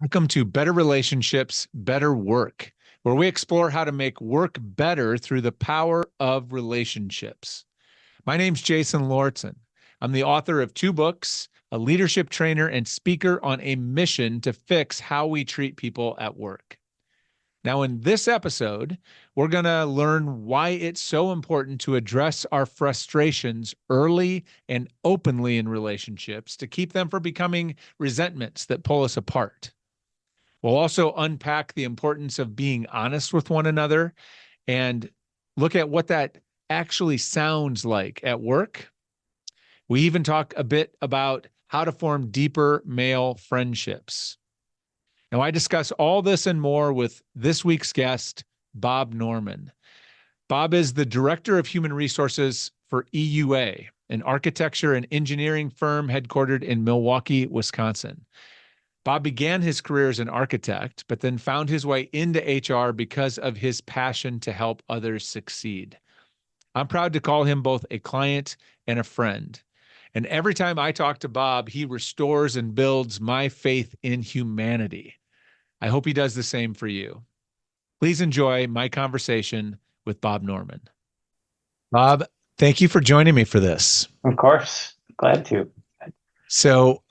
Welcome to Better Relationships, Better Work, where we explore how to make work better through the power of relationships. My name's Jason Lauritsen. I'm the author of 2 books, a leadership trainer and speaker on a mission to fix how we treat people at work. Now, in this episode, we're going to learn why it's so important to address our frustrations early and openly in relationships to keep them from becoming resentments that pull us apart. We'll also unpack the importance of being honest with one another and look at what that actually sounds like at work. We even talk a bit about how to form deeper male friendships. Now, I discuss all this and more with this week's guest, Bob Norman. Bob is the Director of Human Resources for EUA, an architecture and engineering firm headquartered in Milwaukee, Wisconsin. Bob began his career as an architect, but then found his way into HR because of his passion to help others succeed. I'm proud to call him both a client and a friend. And every time I talk to Bob, he restores and builds my faith in humanity. I hope he does the same for you. Please enjoy my conversation with Bob Norman. Bob, thank you for joining me for this. Of course, glad to. So,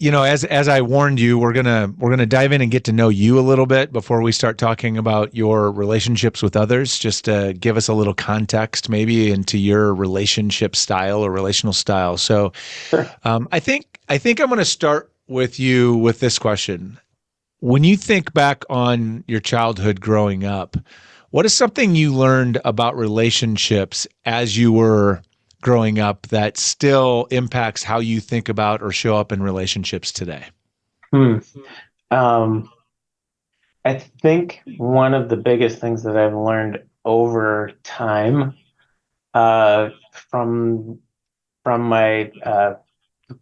as I warned you, we're gonna dive in and get to know you a little bit before we start talking about your relationships with others. Just to give us a little context, maybe into your relationship style or relational style. So, Sure. I think I'm going to start with you with this question. When you think back on your childhood growing up, what is something you learned about relationships as you were growing up that still impacts how you think about or show up in relationships today? Um, I think one of the biggest things that I've learned over time, from my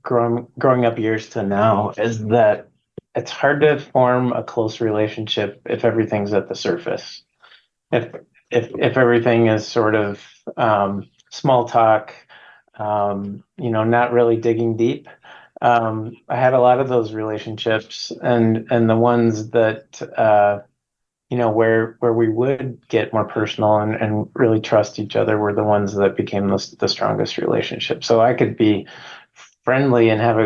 growing up years to now, is that it's hard to form a close relationship if everything's at the surface. If if everything is sort of small talk, not really digging deep. I had a lot of those relationships, and the ones that where we would get more personal and really trust each other were the ones that became the strongest relationship. So I could be friendly and have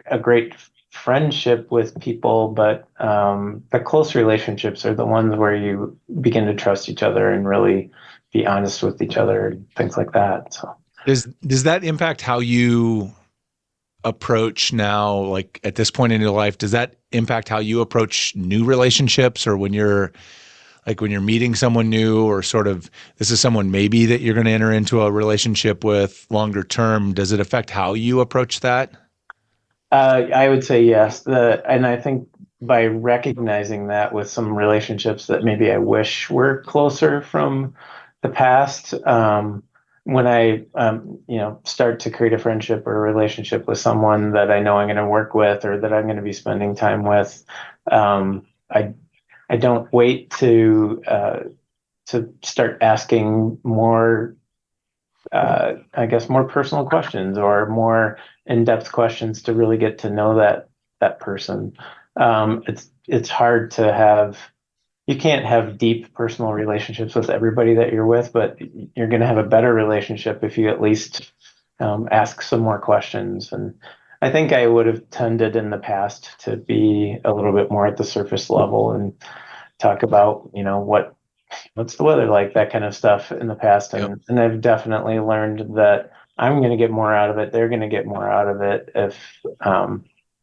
a great friendship with people, but the close relationships are the ones where you begin to trust each other and really be honest with each other and things like that. So Does that impact how you approach now, like at this point in your life? Does that impact how you approach new relationships, or when you're meeting someone new, or sort of this is someone maybe that you're going to enter into a relationship with longer term? Does it affect how you approach that? I would say yes. And I think by recognizing that with some relationships that maybe I wish were closer from the past, when I start to create a friendship or a relationship with someone that I know I'm going to work with or that I'm going to be spending time with, I don't wait to start asking more, I guess, more personal questions or more in-depth questions to really get to know that person. It's hard to have. You can't have deep personal relationships with everybody that you're with, but you're going to have a better relationship if you at least ask some more questions. And I think I would have tended in the past to be a little bit more at the surface level and talk about, what's the weather like, that kind of stuff in the past. Yep. And I've definitely learned that I'm going to get more out of it. They're going to get more out of it if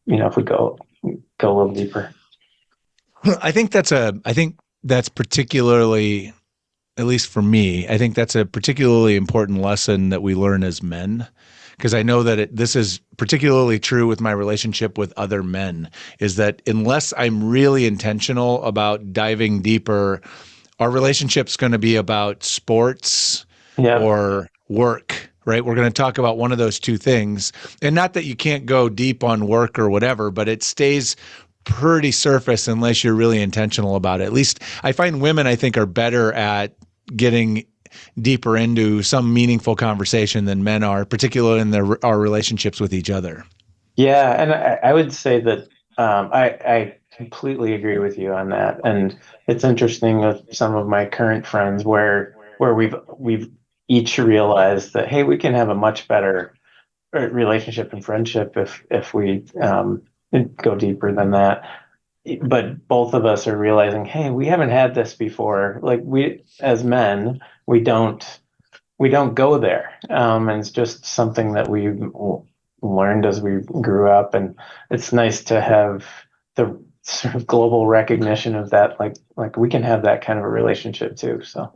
we go a little deeper. I think that's particularly, at least for me, I think that's a particularly important lesson that we learn as men, because I know that this is particularly true with my relationship with other men, is that unless I'm really intentional about diving deeper, our relationship's going to be about sports or work, right? We're going to talk about one of those two things. And not that you can't go deep on work or whatever, but it stays pretty surface unless you're really intentional about it. At least I find women, I think, are better at getting deeper into some meaningful conversation than men are, particularly in our relationships with each other. Yeah, and I would say that I completely agree with you on that. And it's interesting with some of my current friends where we've each realized that, hey, we can have a much better relationship and friendship if we go deeper than that. But both of us are realizing, hey, we haven't had this before. Like we as men, we don't go there. And it's just something that we learned as we grew up. And it's nice to have the sort of global recognition of that. Like we can have that kind of a relationship too. So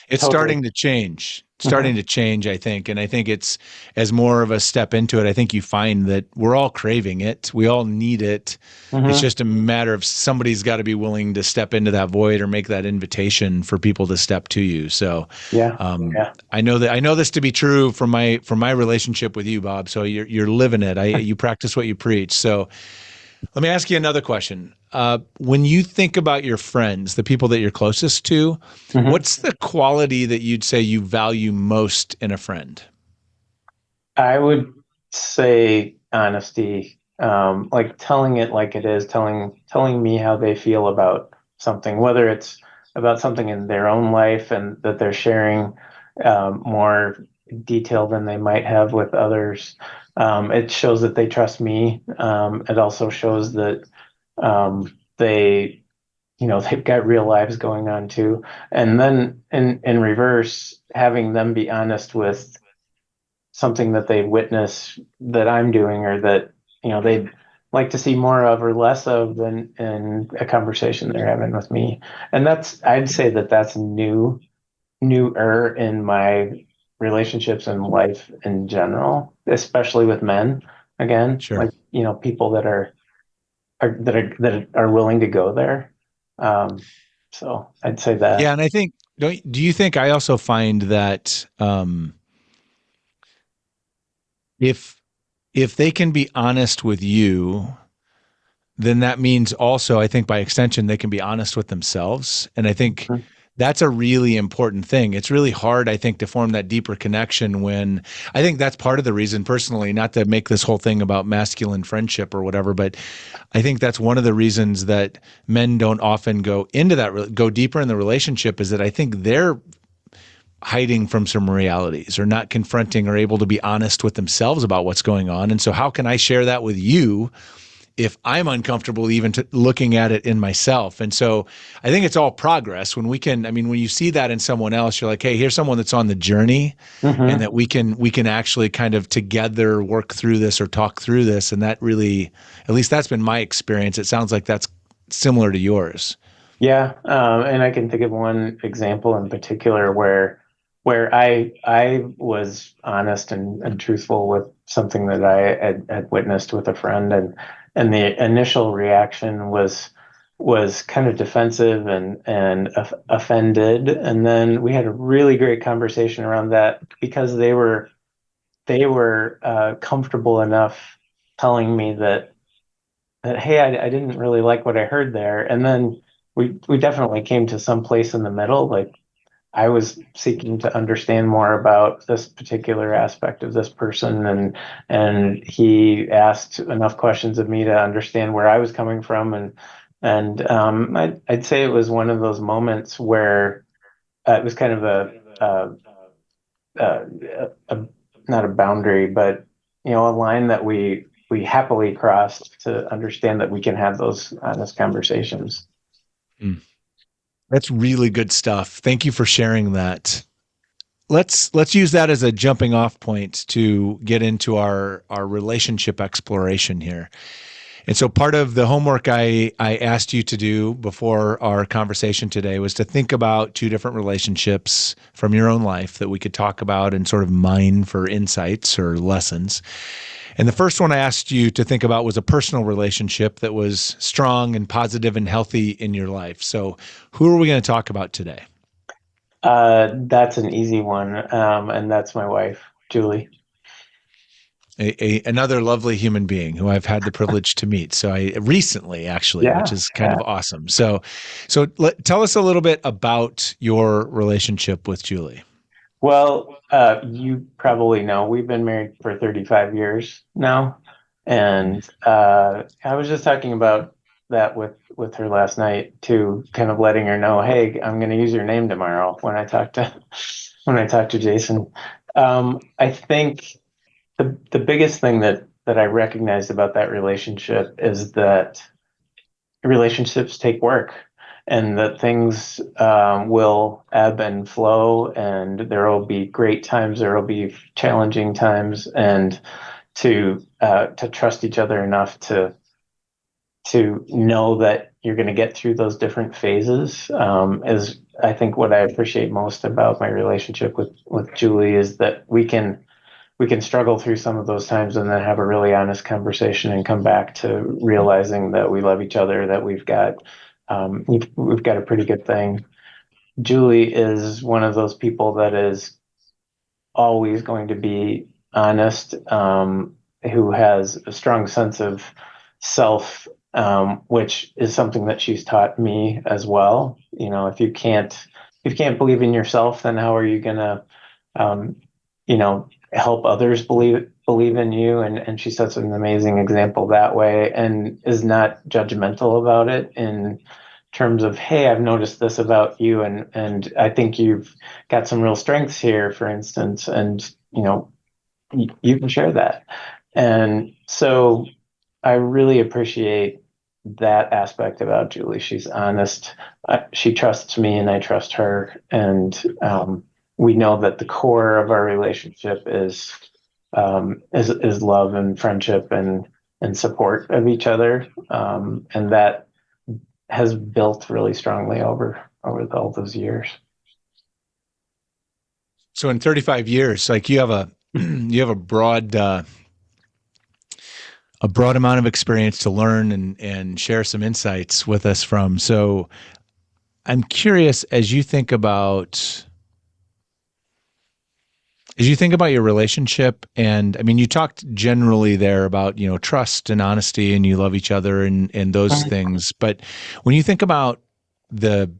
It's totally. starting to change. Starting Hmm. to change, I think. And I think it's as more of a step into it, I think you find that we're all craving it. We all need it. It's Hmm. just a matter of somebody's got to be willing to step into that void or make that invitation for people to step to you. So Yeah. yeah. I know this to be true from my relationship with you, Bob. So you're living it. You practice what you preach. So let me ask you another question. When you think about your friends, the people that you're closest to, Hmm. what's the quality that you'd say you value most in a friend? I would say honesty, like telling it like it is, telling me how they feel about something, whether it's about something in their own life and that they're sharing more detail than they might have with others. It shows that they trust me. It also shows that they, they've got real lives going on too. And then in reverse, having them be honest with something that they witness that I'm doing or that they'd like to see more of or less of than in a conversation they're having with me. And I'd say that that's newer in my relationships and life in general, especially with men. Again, Sure. like people that are willing to go there. Um, so I'd say Yeah, that. and I think do you think I also find that if they can be honest with you, then that means also, I think by extension, they can be honest with themselves. And I think that's a really important thing. It's really hard, I think, to form that deeper connection when I think that's part of the reason, personally, not to make this whole thing about masculine friendship or whatever, but I think that's one of the reasons that men don't often go into that, go deeper in the relationship is that I think they're hiding from some realities or not confronting or able to be honest with themselves about what's going on. And so, how can I share that with you if I'm uncomfortable even looking at it in myself? And so I think it's all progress when we can, I mean, when you see that in someone else, you're like, hey, here's someone that's on the journey and Hmm. that we can actually kind of together work through this or talk through this. And that really, at least that's been my experience. It sounds like that's similar to yours. Yeah, and I can think of one example in particular where I was honest and truthful with something that I had witnessed with a friend, and the initial reaction was kind of defensive and offended, and then we had a really great conversation around that because they were comfortable enough telling me that hey, I didn't really like what I heard there. And then we definitely came to some place in the middle. Like I was seeking to understand more about this particular aspect of this person, and he asked enough questions of me to understand where I was coming from, and I'd say it was one of those moments where it was kind of a, a not a boundary, but a line that we happily crossed to understand that we can have those honest conversations. Mm. That's really good stuff. Thank you for sharing that. Let's use that as a jumping off point to get into our relationship exploration here. And so part of the homework I asked you to do before our conversation today was to think about two different relationships from your own life that we could talk about and sort of mine for insights or lessons. And the first one I asked you to think about was a personal relationship that was strong and positive and healthy in your life. So who are we going to talk about today? That's an easy one, and that's my wife, Julie. Another lovely human being who I've had the privilege to meet. So I recently, actually, which Yeah, is kind yeah. of awesome. Tell us a little bit about your relationship with Julie. Well, you probably know we've been married for 35 years now. And I was just talking about that with her last night too, kind of letting her know, hey, I'm going to use your name tomorrow when I talk to Jason. I think the biggest thing that I recognized about that relationship is that relationships take work, and that things will ebb and flow, and there will be great times, there will be challenging times, and to trust each other enough to know that you're going to get through those different phases is, I think, what I appreciate most about my relationship with Julie, is that we can struggle through some of those times and then have a really honest conversation and come back to realizing that we love each other, that we've got a pretty good thing. Julie is one of those people that is always going to be honest, who has a strong sense of self, which is something that she's taught me as well. You know, if you can't believe in yourself, then how are you gonna, um, help others believe in you? And she sets an amazing example that way, and is not judgmental about it in terms of, hey, I've noticed this about you, and I think you've got some real strengths here, for instance, and you can share that. And so I really appreciate that aspect about Julie. She's honest. She trusts me, and I trust her. And we know that the core of our relationship is love and friendship and support of each other. And that has built really strongly over all those years. So in 35 years, like you have a you have a broad amount of experience to learn and share some insights with us from. So I'm curious, as you think about your relationship, and I mean, you talked generally there about, trust and honesty, and you love each other, and those things. But when you think about the,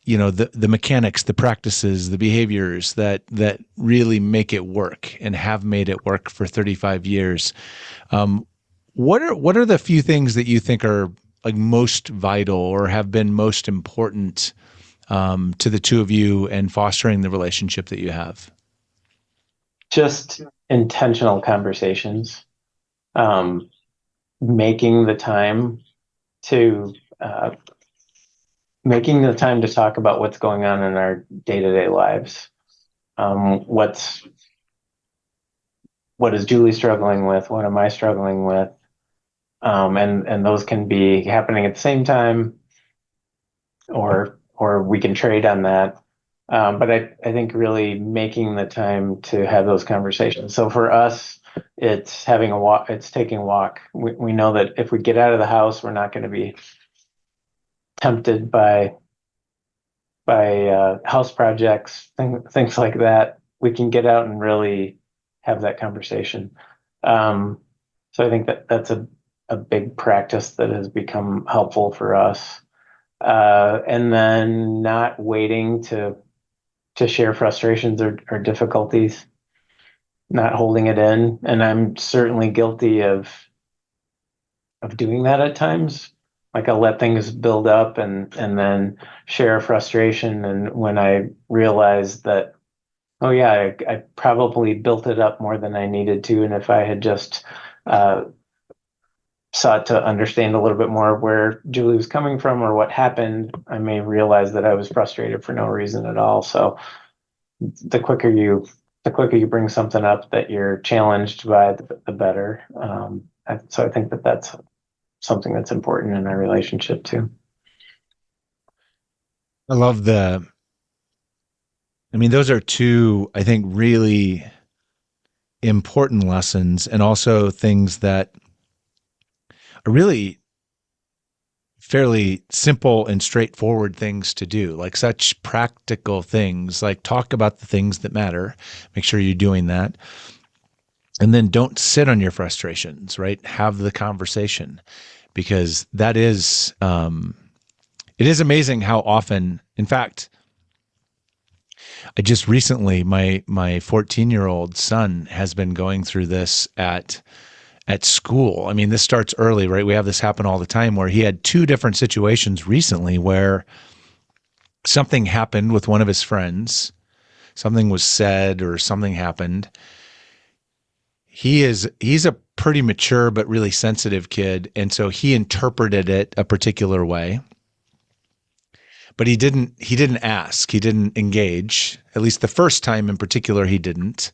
the mechanics, the practices, the behaviors that really make it work and have made it work for 35 years, what are the few things that you think are like most vital or have been most important to the two of you and fostering the relationship that you have? Just intentional conversations, um, making the time to uh, talk about what's going on in our day-to-day lives. What is Julie struggling with? What am I struggling with? And those can be happening at the same time, or we can trade on that. But I think really making the time to have those conversations. So for us, it's having a walk, it's taking a walk. We know that if we get out of the house, we're not going to be tempted by house projects, things like that. We can get out and really have that conversation. So I think that's a big practice that has become helpful for us. And then not waiting to share frustrations or difficulties, not holding it in. And I'm certainly guilty of doing that at times. Like I'll let things build up and then share a frustration. And when I realize that, oh yeah, I probably built it up more than I needed to. And if I had just uh, sought to understand a little bit more of where Julie was coming from or what happened, I may realize that I was frustrated for no reason at all. So the quicker you bring something up that you're challenged by, the better. So I think that's something that's important in our relationship too. I love I mean, those are two, I think, really important lessons, and also things that are really fairly simple and straightforward things to do, like such practical things, like talk about the things that matter, make sure you're doing that. And then don't sit on your frustrations, right? Have the conversation, because that is, it is amazing how often, in fact, I just recently, my 14-year-old son has been going through this at school. I mean, this starts early, right? We have this happen all the time where he had two different situations recently where something happened with one of his friends, something was said or something happened. He's a pretty mature but really sensitive kid, and so he interpreted it a particular way. But he didn't ask, he didn't engage. At least the first time in particular he didn't.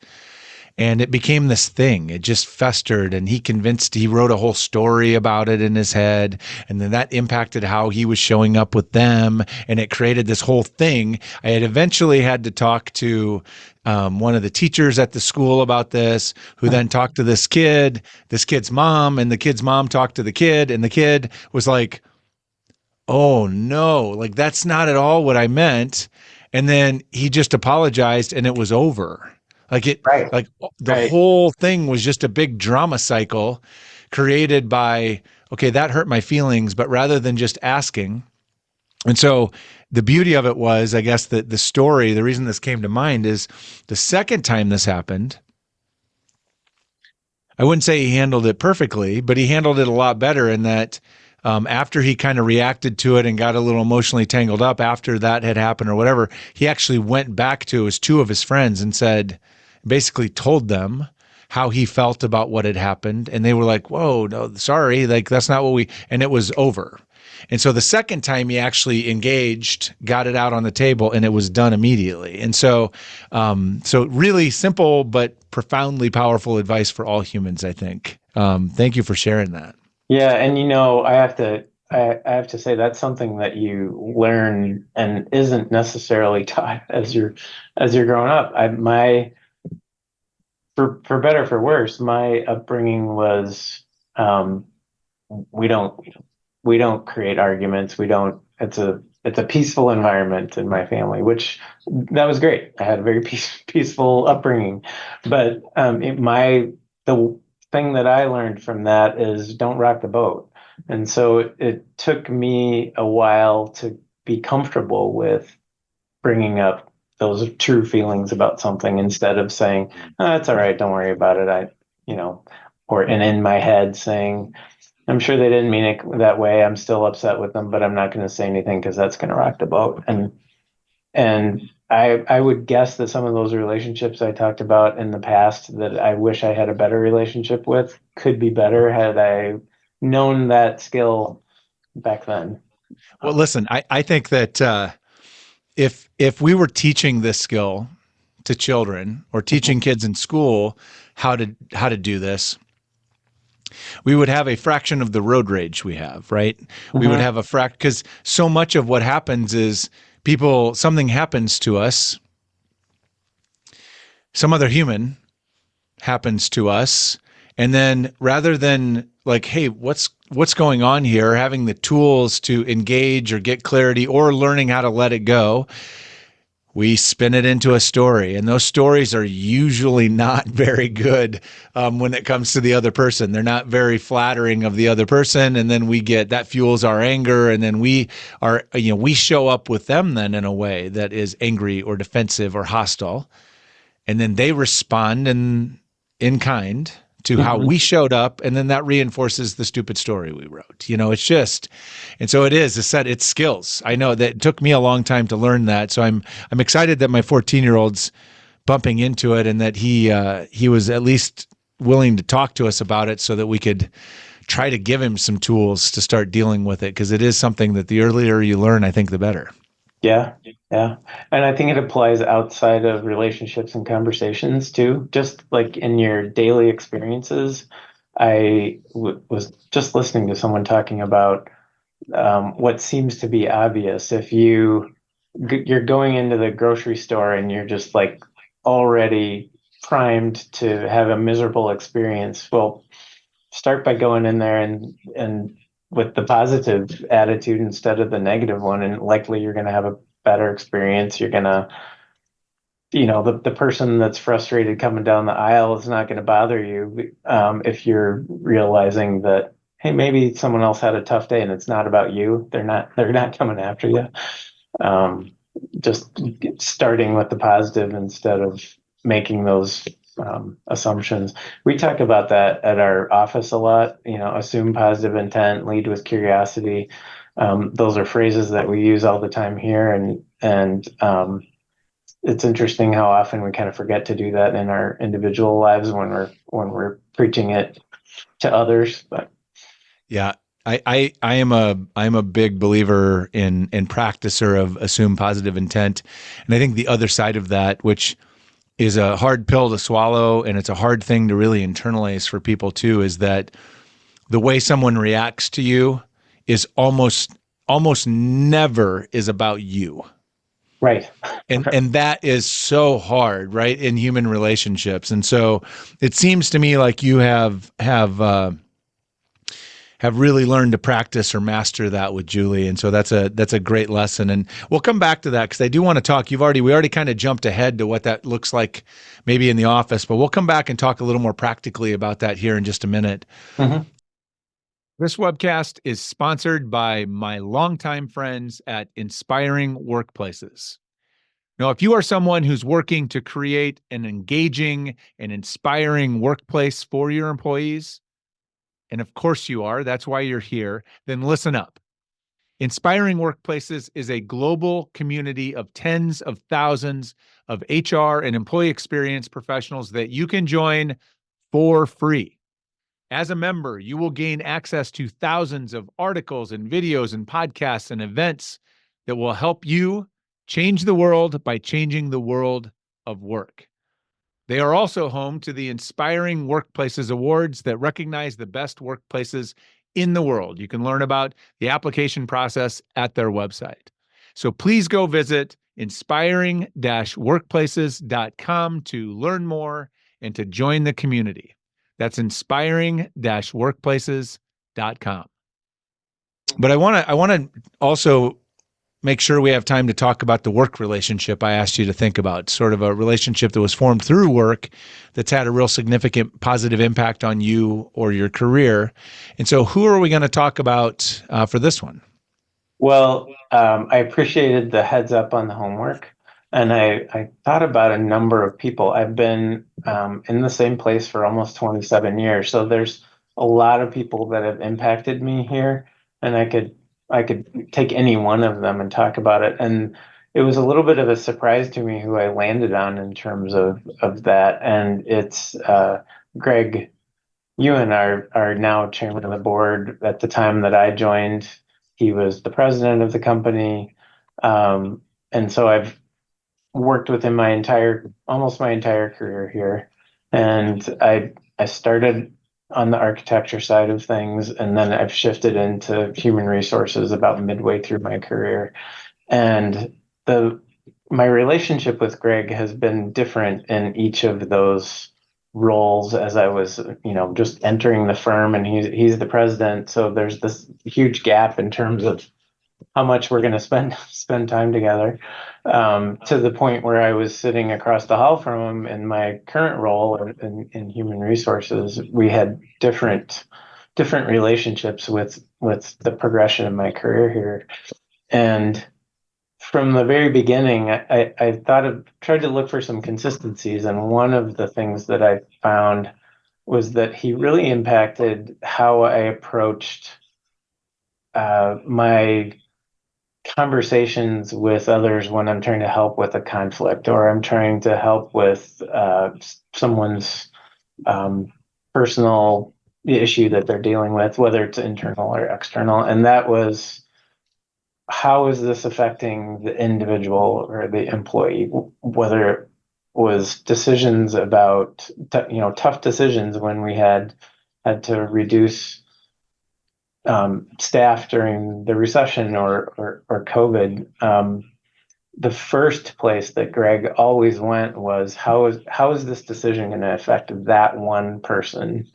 And it became this thing. It just festered, and he wrote a whole story about it in his head. And then that impacted how he was showing up with them. And it created this whole thing. I had eventually had to talk to one of the teachers at the school about this, who then talked to this kid's mom, and the kid's mom talked to the kid, and the kid was like, oh no, like that's not at all what I meant. And then he just apologized and it was over. Like it, Right. like the Right. whole thing was just a big drama cycle created by, okay, that hurt my feelings, but rather than just asking. And so the beauty of it was, I guess, that the story, the reason this came to mind is the second time this happened, I wouldn't say he handled it perfectly, but he handled it a lot better in that after he kind of reacted to it and got a little emotionally tangled up after that had happened or whatever, he actually went back to his two of his friends and said, basically told them how he felt about what had happened. And they were like, whoa, no, sorry. Like, that's not what and it was over. And so the second time he actually engaged, got it out on the table, and it was done immediately. And so really simple, but profoundly powerful advice for all humans, I think. Thank you for sharing that. Yeah, and I have to say that's something that you learn and isn't necessarily taught as you're growing up. For better or for worse, my upbringing was um, we don't we don't create arguments. We don't. It's a peaceful environment in my family, which that was great. I had a very peaceful upbringing, but the thing that I learned from that is don't rock the boat. And so it took me a while to be comfortable with bringing up those true feelings about something instead of saying, oh, "That's all right, don't worry about it." You know, and in my head saying, I'm sure they didn't mean it that way. I'm still upset with them, but I'm not going to say anything because that's going to rock the boat. And I would guess that some of those relationships I talked about in the past that I wish I had a better relationship with could be better had I known that skill back then. Well, listen, I think that if we were teaching this skill to children or teaching kids in school how to do this, we would have a fraction of the road rage we have, right? We would Mhm. have a because so much of what happens is something happens to us, some other human happens to us, and then rather than like, hey, what's going on here, having the tools to engage or get clarity or learning how to let it go, we spin it into a story, and those stories are usually not very good when it comes to the other person. They're not very flattering of the other person, and then we get that fuels our anger, and then we show up with them then in a way that is angry or defensive or hostile, and then they respond in kind to how Mhm. we showed up, and then that reinforces the stupid story we wrote. It's just, and so it's skills. I know that it took me a long time to learn that, so I'm excited that my 14-year-old's bumping into it, and that he was at least willing to talk to us about it, so that we could try to give him some tools to start dealing with it, because it is something that the earlier you learn, I think the better. Yeah, yeah. And I think it applies outside of relationships and conversations too. Just like in your daily experiences, was just listening to someone talking about what seems to be obvious. If you're going into the grocery store and you're just like already primed to have a miserable experience, well, start by going in there and with the positive attitude instead of the negative one, and likely you're going to have a better experience. You're going to, the person that's frustrated coming down the aisle is not going to bother you if you're realizing that, hey, maybe someone else had a tough day and it's not about you. They're not coming after you. just starting with the positive instead of making those assumptions. We talk about that at our office a lot. Assume positive intent, lead with curiosity. Those are phrases that we use all the time here, and it's interesting how often we kind of forget to do that in our individual lives when we're preaching it to others. But Yeah. I am a big believer in practicer of assume positive intent. And I think the other side of that, which is a hard pill to swallow and it's a hard thing to really internalize for people too, is that the way someone reacts to you is almost never is about you. right, And that is so hard, right, in human relationships. And so it seems to me like you have really learned to practice or master that with Julie. And so that's a great lesson. And we'll come back to that because I do want to talk. We already kind of jumped ahead to what that looks like maybe in the office, but we'll come back and talk a little more practically about that here in just a minute. mm-hmm. This webcast is sponsored by my longtime friends at Inspiring Workplaces. Now, if you are someone who's working to create an engaging and inspiring workplace for your employees, and of course you are, that's why you're here, then listen up. Inspiring Workplaces is a global community of tens of thousands of HR and employee experience professionals that you can join for free. As a member, you will gain access to thousands of articles and videos and podcasts and events that will help you change the world by changing the world of work. They are also home to the Inspiring Workplaces Awards that recognize the best workplaces in the world. You can learn about the application process at their website. So please go visit inspiring-workplaces.com to learn more and to join the community. That's inspiring-workplaces.com. But I want to also make sure we have time to talk about the work relationship I asked you to think about, sort of a relationship that was formed through work that's had a real significant positive impact on you or your career. And so who are we going to talk about for this one? Well, I appreciated the heads up on the homework, and I thought about a number of people. I've been in the same place for almost 27 years, so there's a lot of people that have impacted me here, and I could take any one of them and talk about it. And it was a little bit of a surprise to me who I landed on in terms of that, and it's Greg. Ewan, our now chairman of the board. At the time that I joined, he was the president of the company. And so I've worked with him almost my entire career here. And I started on the architecture side of things, and then I've shifted into human resources about midway through my career. And the my relationship with Greg has been different in each of those roles as I was, just entering the firm, and he's the president. So there's this huge gap in terms of how much we're going to spend time together, to the point where I was sitting across the hall from him in my current role in human resources. We had different relationships with the progression of my career here, and from the very beginning, I tried to look for some consistencies, and one of the things that I found was that he really impacted how I approached my conversations with others when I'm trying to help with a conflict, or I'm trying to help with someone's personal issue that they're dealing with, whether it's internal or external. And that was, how is this affecting the individual or the employee? Whether it was decisions about, tough decisions when we had to reduce staff during the recession or COVID. The first place that Greg always went was, how is this decision going to affect that one person?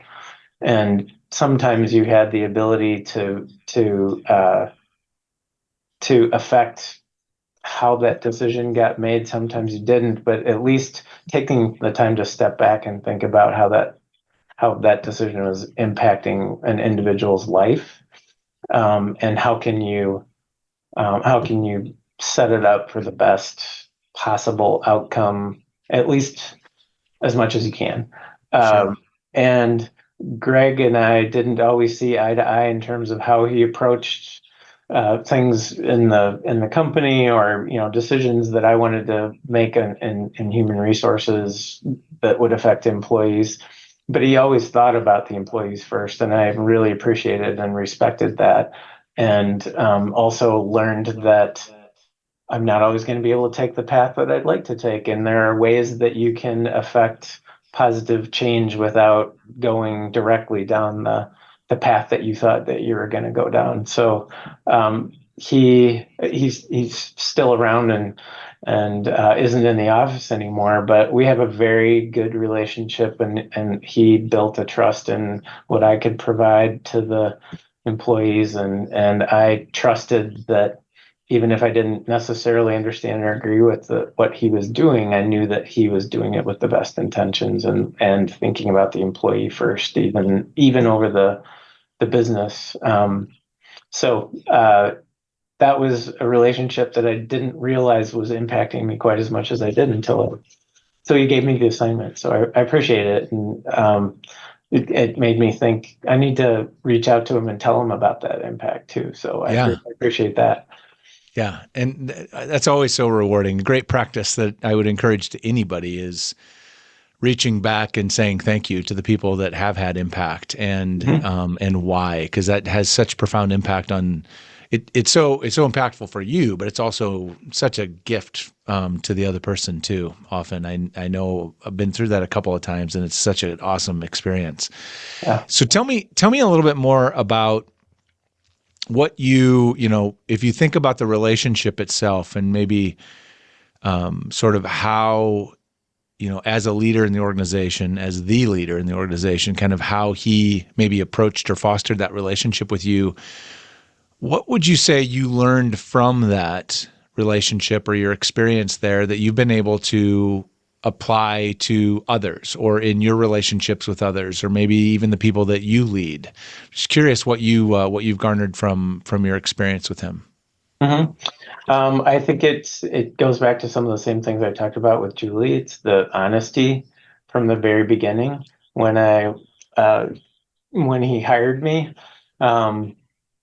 And sometimes you had the ability to affect how that decision got made. Sometimes you didn't, but at least taking the time to step back and think about how that decision was impacting an individual's life, and how can you set it up for the best possible outcome, at least as much as you can. Sure. And Greg and I didn't always see eye to eye in terms of how he approached things in the company, or decisions that I wanted to make in human resources that would affect employees. But he always thought about the employees first, and I really appreciated and respected that, and also learned that I'm not always going to be able to take the path that I'd like to take. And there are ways that you can affect positive change without going directly down the path that you thought that you were going to go down. So he's still around and isn't in the office anymore, but we have a very good relationship, and he built a trust in what I could provide to the employees, and I trusted that even if I didn't necessarily understand or agree with what he was doing, I knew that he was doing it with the best intentions, and thinking about the employee first, even over the business. So that was a relationship that I didn't realize was impacting me quite as much as I did so he gave me the assignment. So I appreciate it, and it made me think I need to reach out to him and tell him about that impact too. So I Yeah. appreciate that. Yeah. And that's always so rewarding. Great practice that I would encourage to anybody is reaching back and saying thank you to the people that have had impact, Mhm. and why, because that has such profound impact on it. It's so impactful for you, but it's also such a gift to the other person too. Often, I know I've been through that a couple of times, and it's such an awesome experience. Yeah. So tell me a little bit more about what if you think about the relationship itself, and maybe sort of how, as a leader in the organization, as the leader in the organization, kind of how he maybe approached or fostered that relationship with you. What would you say you learned from that relationship or your experience there that you've been able to apply to others, or in your relationships with others, or maybe even the people that you lead? Just curious what you've garnered from your experience with him. hmm I think it goes back to some of the same things I talked about with Julie. It's the honesty from the very beginning. When I uh, when he hired me, um,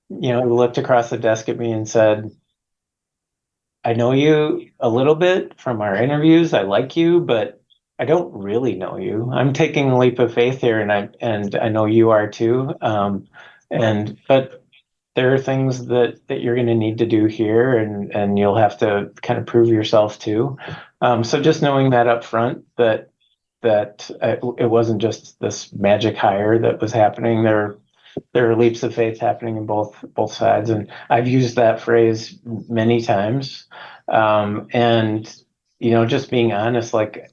he looked across the desk at me and said, "I know you a little bit from our interviews. I like you, but I don't really know you. I'm taking a leap of faith here, and I know you are too. And but there are things that you're going to need to do here, and you'll have to kind of prove yourself too. So just knowing that up front, that it wasn't just this magic hire that was happening. There are leaps of faith happening in both sides, and I've used that phrase many times. And just being honest, like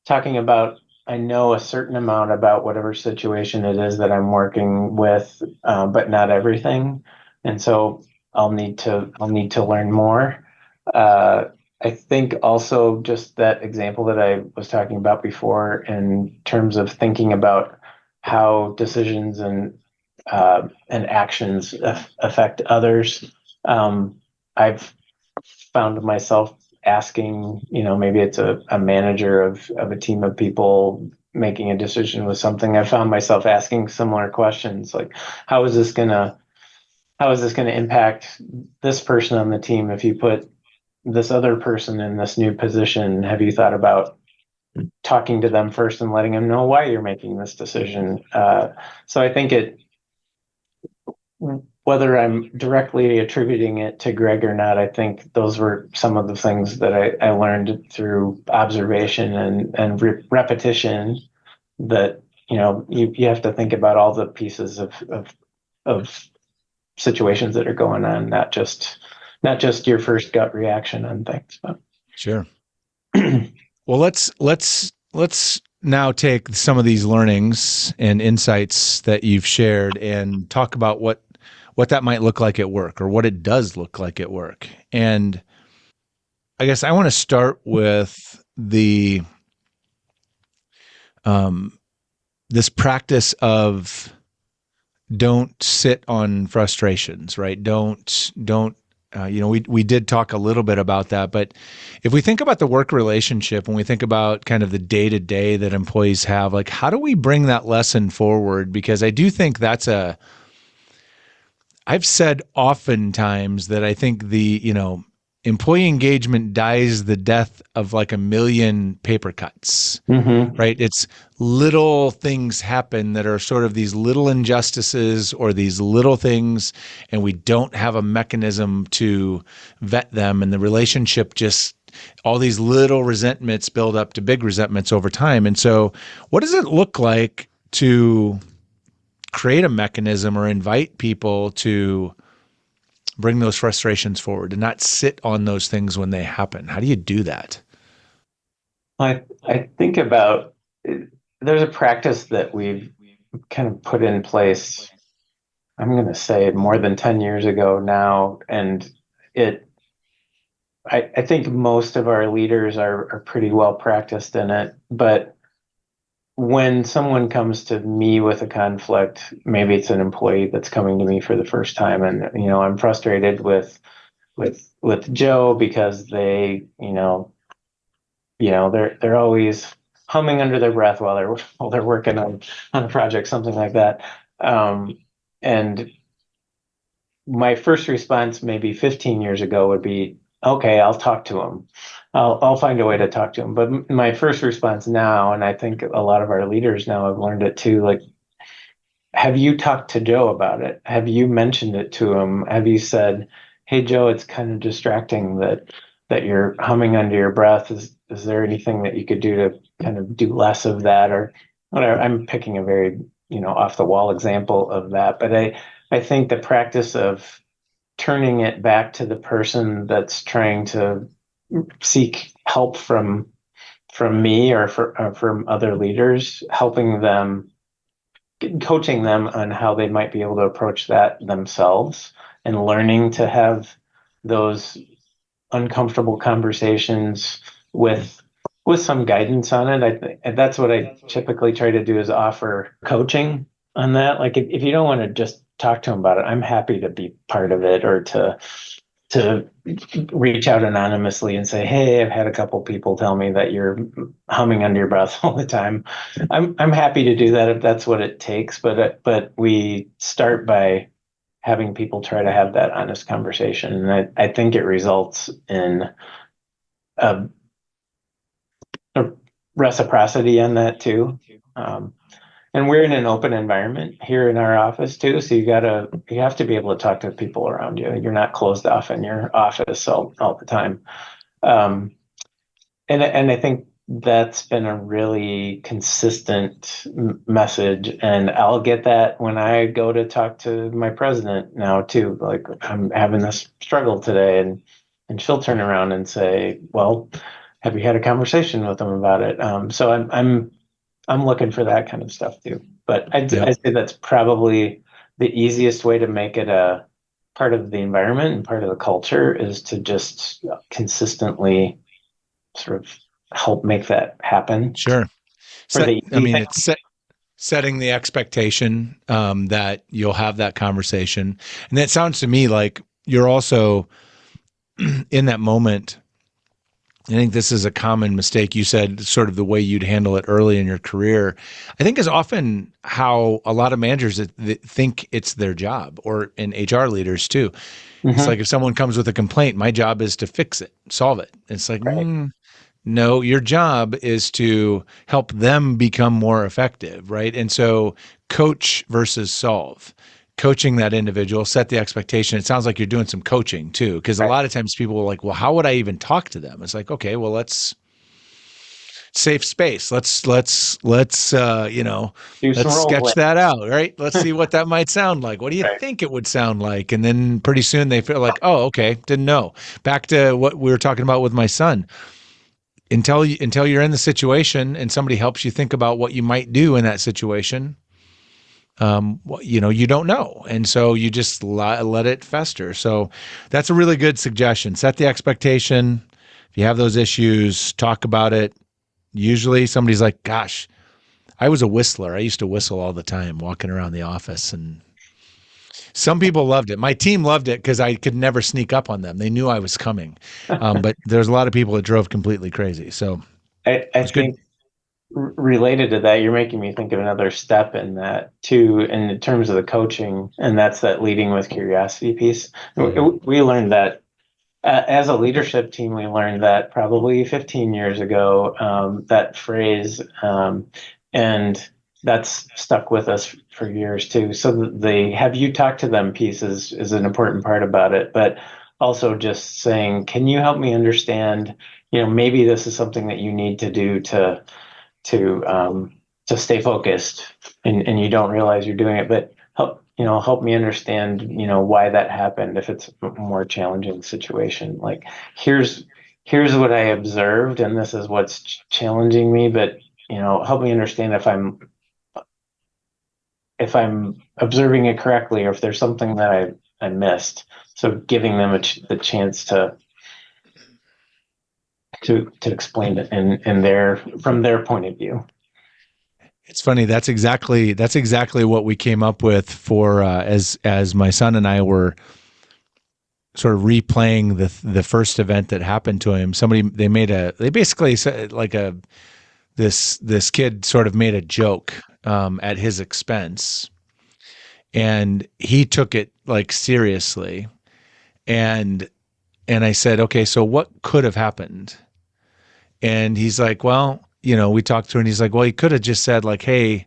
talking about I know a certain amount about whatever situation it is that I'm working with, but not everything, and so I'll need to learn more. Uh, I think also just that example that I was talking about before, in terms of thinking about how decisions and actions affect others. I've found myself asking, maybe it's a manager of a team of people making a decision with something. I found myself asking similar questions, like, how is this gonna how is this gonna impact this person on the team if you put this other person in this new position? Have you thought about talking to them first and letting them know why you're making this decision? So I think whether I'm directly attributing it to Greg or not, I think those were some of the things that I learned through observation and repetition, that you have to think about all the pieces of situations that are going on, not just your first gut reaction on things. But Sure. Well, let's now take some of these learnings and insights that you've shared and talk about what that might look like at work, or what it does look like at work. And I guess I want to start with the um, this practice of don't sit on frustrations, right? Don't we did talk a little bit about that, but if we think about the work relationship and we think about kind of the day to day that employees have, like how do we bring that lesson forward? Because I do think I've said oftentimes that I think employee engagement dies the death of like a million paper cuts, Mm-hmm. right? It's little things happen that are sort of these little injustices or these little things, and we don't have a mechanism to vet them. And the relationship just, all these little resentments build up to big resentments over time. And so, what does it look like to create a mechanism or invite people to bring those frustrations forward and not sit on those things when they happen? How do you do that? I think about there's a practice that we've kind of put in place. I'm going to say more than 10 years ago now, and it I think most of our leaders are pretty well practiced in it. But when someone comes to me with a conflict, maybe it's an employee that's coming to me for the first time, and I'm frustrated with Joe because they're always humming under their breath while they're working on a project, something like that. And my first response maybe 15 years ago would be, okay, I'll talk to him. I'll find a way to talk to him. But my first response now, and I think a lot of our leaders now have learned it too, like, have you talked to Joe about it? Have you mentioned it to him? Have you said, "Hey Joe, it's kind of distracting that you're humming under your breath. Is there anything that you could do to kind of do less of that?" Or whatever. I'm picking a very, off the wall example of that, but I think the practice of turning it back to the person that's trying to seek help from me or from other leaders, helping them, coaching them on how they might be able to approach that themselves, and learning to have those uncomfortable conversations with some guidance on it. I think that's what I typically try to do, is offer coaching on that. Like, if you don't want to just talk to them about it, I'm happy to be part of it, or to reach out anonymously and say, "Hey, I've had a couple people tell me that you're humming under your breath all the time." I'm happy to do that if that's what it takes. But we start by having people try to have that honest conversation, and I think it results in a, a reciprocity in that too. And we're in an open environment here in our office too, so you have to be able to talk to people around you. You're not closed off in your office all the time. Um, and I think that's been a really consistent message, and I'll get that when I go to talk to my president now too. Like, I'm having this struggle today, and she'll turn around and say, "Well, have you had a conversation with them about it?" So I'm looking for that kind of stuff too. But Yep. I'd say that's probably the easiest way to make it a part of the environment and part of the culture, is to just consistently sort of help make that happen. Sure. For Set, the I easy mean, thing. it's setting the expectation that you'll have that conversation. And that sounds to me like you're also in that moment. I think this is a common mistake. You said sort of the way you'd handle it early in your career, I think is often how a lot of managers think it's their job, or in HR leaders too. It's Hmm. like if someone comes with a complaint, my job is to fix it, solve it. It's like, Right. no, your job is to help them become more effective, right? And so, coach versus solve. Coaching that individual, set the expectation. It sounds like you're doing some coaching too, because a Right. lot of times people are like, well, how would I even talk to them? It's like, okay, well, let's safe space. Do some let's role play. sketch that out, right? Let's see what that might sound like. What do you Right. think it would sound like? And then pretty soon they feel like, oh, okay, didn't know. Back to what we were talking about with my son. Until you're in the situation and somebody helps you think about what you might do in that situation, you don't know, and so you just let it fester. So that's a really good suggestion. Set the expectation. If you have those issues, talk about it. Usually somebody's like, gosh, I was a whistler. I used to whistle all the time walking around the office, and Some people loved it. My team loved it because I could never sneak up on them. They knew I was coming. But there's a lot of people that drove completely crazy. So it I was good. think related to that, you're making me think of another step in that too, in terms of the coaching, and that's that leading with curiosity piece. Mhm. We learned that as a leadership team, we learned that probably 15 years ago, that phrase, and that's stuck with us for years too. So the have you talked to them piece is an important part about it, but also just saying, can you help me understand, maybe this is something that you need to do to to stay focused, and you don't realize you're doing it, but help me understand why that happened if it's a more challenging situation. Like, here's here's what I observed, and this is what's challenging me, but help me understand if I'm observing it correctly, or if there's something that I missed. So giving them the chance to explain it in their from their point of view. It's funny. That's exactly what we came up with for as my son and I were sort of replaying the first event that happened to him. They basically said like this kid sort of made a joke at his expense, and he took it like seriously. And I said, okay, so what could have happened? And he's like, well, we talked through, and he's like, well, he could have just said like, hey,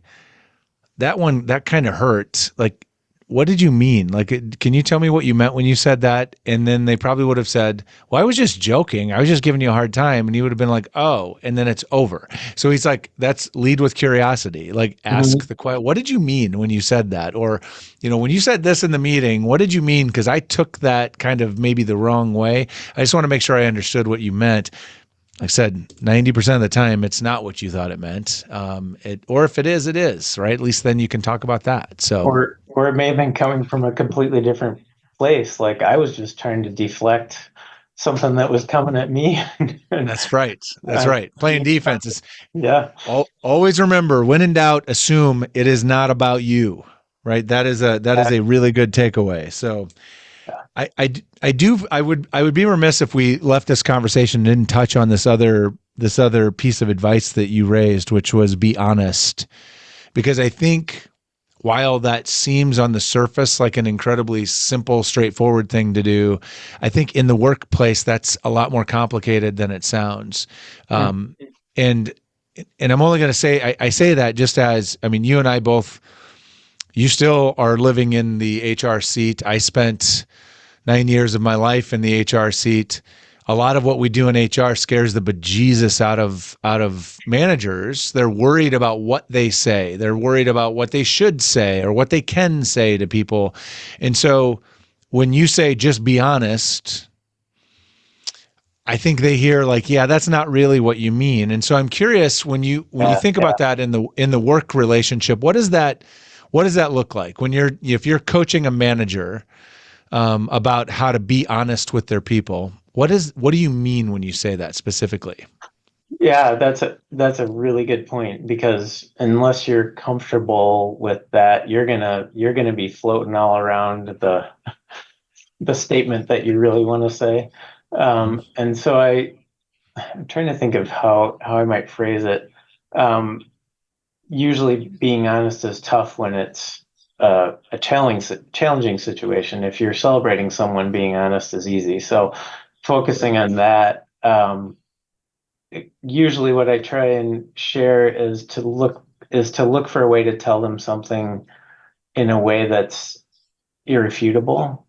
that kind of hurt. Like, what did you mean? Like, can you tell me what you meant when you said that? And then they probably would have said, well, I was just joking. I was just giving you a hard time. And he would have been like, oh, and then it's over. So he's like, that's lead with curiosity. Like, ask Mhm. the question, what did you mean when you said that? Or, when you said this in the meeting, what did you mean? Because I took that kind of maybe the wrong way. I just want to make sure I understood what you meant. Like I said, 90% of the time, it's not what you thought it meant. Or if it is, it is, right? At least then you can talk about that. So Or it may have been coming from a completely different place. Like, I was just trying to deflect something that was coming at me. And that's right. That's uh, right. Playing defense is yeah, always remember when in doubt, assume it is not about you, right? That is a really good takeaway. So I would be remiss if we left this conversation and didn't touch on this other piece of advice that you raised, which was be honest. Because I think while that seems on the surface like an incredibly simple, straightforward thing to do, I think in the workplace that's a lot more complicated than it sounds. mm, Um, and I'm only going to say I say that just as I mean, you and I both. You still are living in the HR seat. I spent 9 years of my life in the HR seat. A lot of what we do in HR scares the bejesus out of managers. They're worried about what they say. They're worried about what they should say or what they can say to people. And so when you say just be honest, I think they hear like, yeah, that's not really what you mean. And so I'm curious when you think yeah. about that in the work relationship, what does that look like when if you're coaching a manager about how to be honest with their people. What do you mean when you say that specifically? Yeah, that's a really good point, because unless you're comfortable with that, you're gonna be floating all around the statement that you really want to say. Mhm. And so I'm trying to think of how I might phrase it. Um, Usually being honest is tough when it's a challenging situation. If you're celebrating someone, being honest is easy. So focusing on that, usually what I try and share is to look for a way to tell them something in a way that's irrefutable.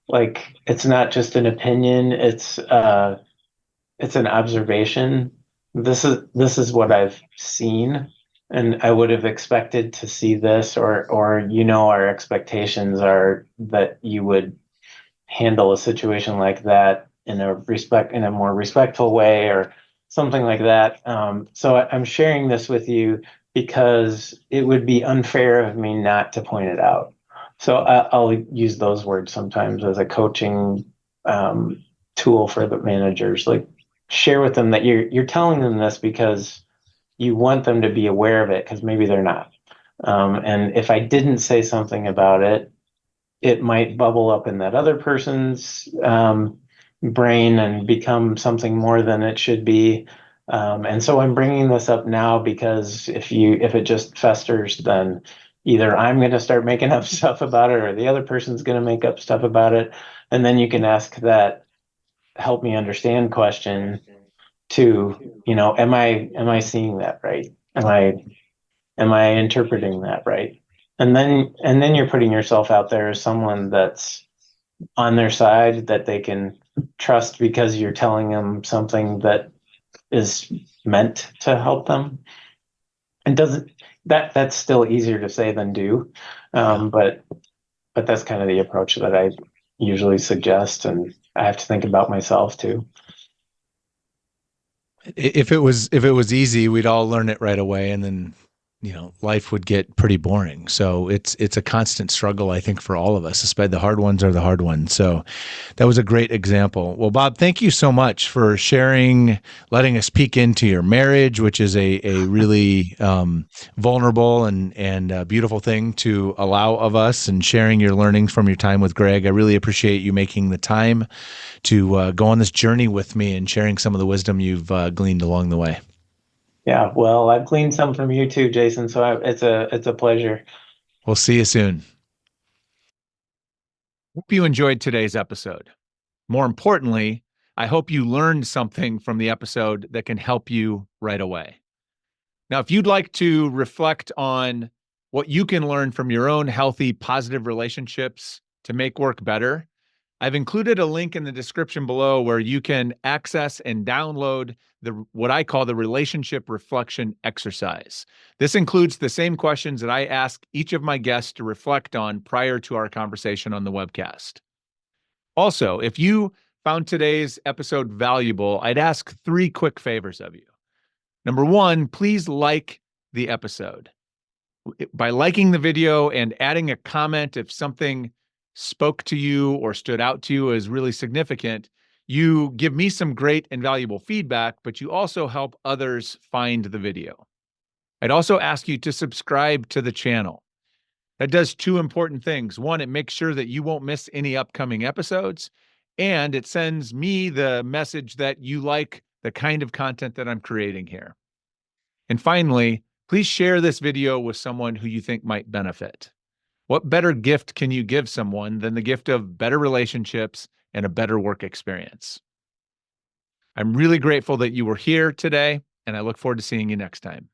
Like, it's not just an opinion, it's an observation. This is what I've seen, and I would have expected to see this, or our expectations are that you would handle a situation like that in a more respectful way, or something like that. So I'm sharing this with you because it would be unfair of me not to point it out. So I'll use those words sometimes as a coaching tool for the managers. Like, share with them that you're telling them this because you want them to be aware of it, because maybe they're not. And if I didn't say something about it, it might bubble up in that other person's brain and become something more than it should be. And so I'm bringing this up now because if it just festers, then either I'm going to start making up stuff about it or the other person's going to make up stuff about it. And then you can ask that help me understand question to, am I seeing that right? Am I interpreting that right? And then you're putting yourself out there as someone that's on their side, that they can trust because you're telling them something that is meant to help them. And doesn't that's still easier to say than do. But that's kind of the approach that I usually suggest, and I have to think about myself too. If it was easy, we'd all learn it right away, and then life would get pretty boring. So it's a constant struggle, I think, for all of us, especially the hard ones are the hard ones. So that was a great example. Well, Bob, thank you so much for sharing, letting us peek into your marriage, which is a really vulnerable and beautiful thing to allow of us, and sharing your learnings from your time with Greg. I really appreciate you making the time to go on this journey with me and sharing some of the wisdom you've gleaned along the way. Yeah, well, I've gleaned some from you too, Jason. So it's a pleasure. We'll see you soon. Hope you enjoyed today's episode. More importantly, I hope you learned something from the episode that can help you right away. Now, if you'd like to reflect on what you can learn from your own healthy, positive relationships to make work better, I've included a link in the description below where you can access and download what I call the relationship reflection exercise. This includes the same questions that I ask each of my guests to reflect on prior to our conversation on the webcast. Also, if you found today's episode valuable, I'd ask 3 quick favors of you. Number 1, please like the episode. By liking the video and adding a comment if something spoke to you or stood out to you as really significant, you give me some great and valuable feedback, but you also help others find the video. I'd also ask you to subscribe to the channel. That does 2 important things. 1, it makes sure that you won't miss any upcoming episodes, and it sends me the message that you like the kind of content that I'm creating here. And finally, please share this video with someone who you think might benefit. What better gift can you give someone than the gift of better relationships and a better work experience? I'm really grateful that you were here today, and I look forward to seeing you next time.